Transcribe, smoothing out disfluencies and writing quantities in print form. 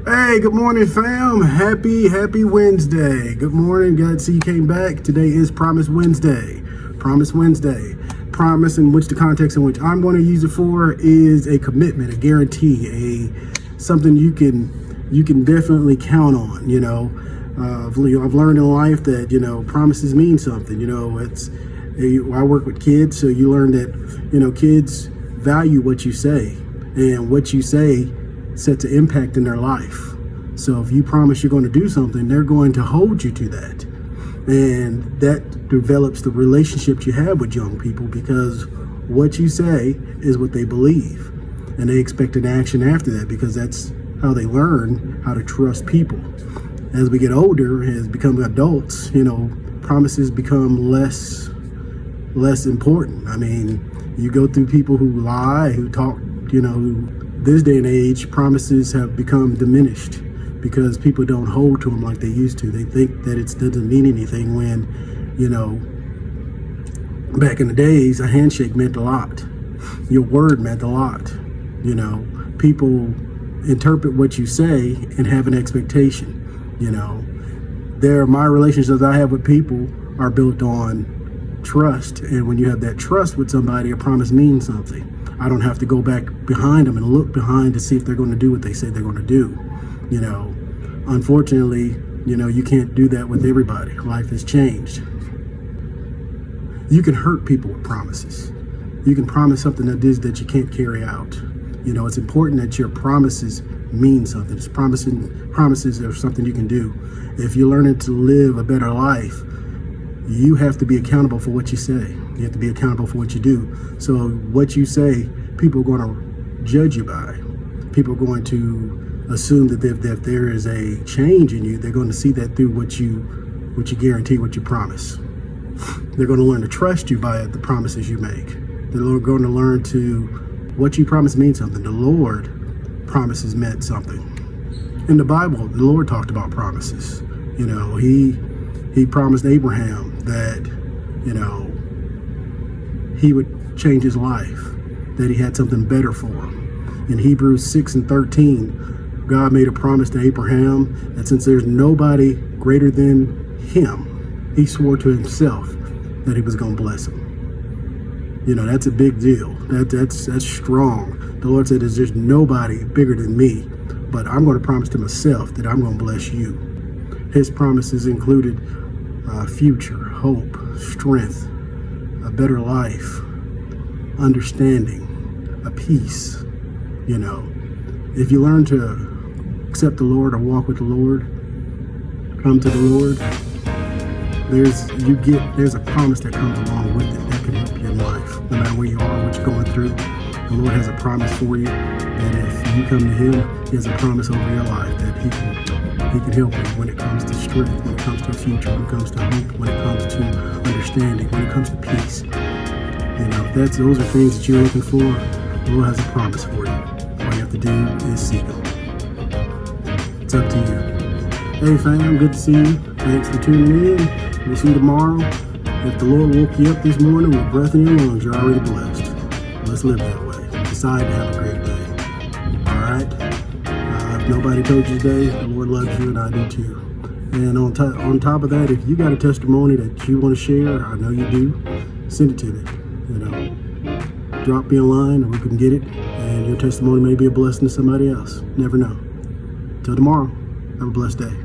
Hey, good morning, fam. Happy Wednesday. Good morning. Glad to see you came back. Today is Promise Wednesday. Promise Wednesday. Promise, in which the context in which I'm going to use it for is a commitment, a guarantee, something you can definitely count on. I've learned in life that promises mean something. I work with kids, so you learn that kids value what you say, and what you say sets an impact in their life. So if you promise you're going to do something, they're going to hold you to that. And that develops the relationships you have with young people, because what you say is what they believe. And they expect an action after that, because that's how they learn how to trust people. As we get older, as become adults, promises become less important. I mean, you go through people who lie, who talk, this day and age, promises have become diminished because people don't hold to them like they used to. They think that it doesn't mean anything when, back in the days, a handshake meant a lot. Your word meant a lot. People interpret what you say and have an expectation. My relationships I have with people are built on trust. And when you have that trust with somebody, a promise means something. I don't have to go back behind them and look behind to see if they're going to do what they say they're going to do. Unfortunately, you can't do that with everybody. Life has changed. You can hurt people with promises. You can promise something that you can't carry out. It's important that your promises mean something. Promises are something you can do. If you're learning to live a better life, you have to be accountable for what you say. You have to be accountable for what you do. So what you say, people are going to judge you by. People are going to assume that if there is a change in you, they're going to see that through what you guarantee, what you promise. They're going to learn to trust you by the promises you make. They're going to learn to what you promise means something. The Lord promises meant something. In the Bible, the Lord talked about promises. He promised Abraham that, he would change his life, that he had something better for him. In Hebrews 6:13, God made a promise to Abraham that since there's nobody greater than him, he swore to himself that he was going to bless him. That's a big deal. That's strong. The Lord said, there's nobody bigger than me, but I'm going to promise to myself that I'm going to bless you. His promises included future, hope, strength, a better life, understanding, a peace. If you learn to accept the Lord or walk with the Lord, come to the Lord, there's a promise that comes along with it that can help you in life. No matter where you are, what you're going through, the Lord has a promise for you. And if you come to Him, He has a promise over your life that He can help you when it comes to strength, when it comes to a future, when it comes to hope, when it comes to understanding, when it comes to peace. Those are things that you're looking for. The Lord has a promise for you. All you have to do is seek Him. It's up to you. Hey fam, good to see you. Thanks for tuning in. We'll see you tomorrow. If the Lord woke you up this morning with breath in your lungs, you're already blessed. Let's live that way. Decide to have a great day. All right? If nobody told you today, the Lord loves you and I do too. And on top of that, if you got a testimony that you want to share, I know you do, send it to me. Drop me a line and we can get it. And your testimony may be a blessing to somebody else. Never know. Till tomorrow, have a blessed day.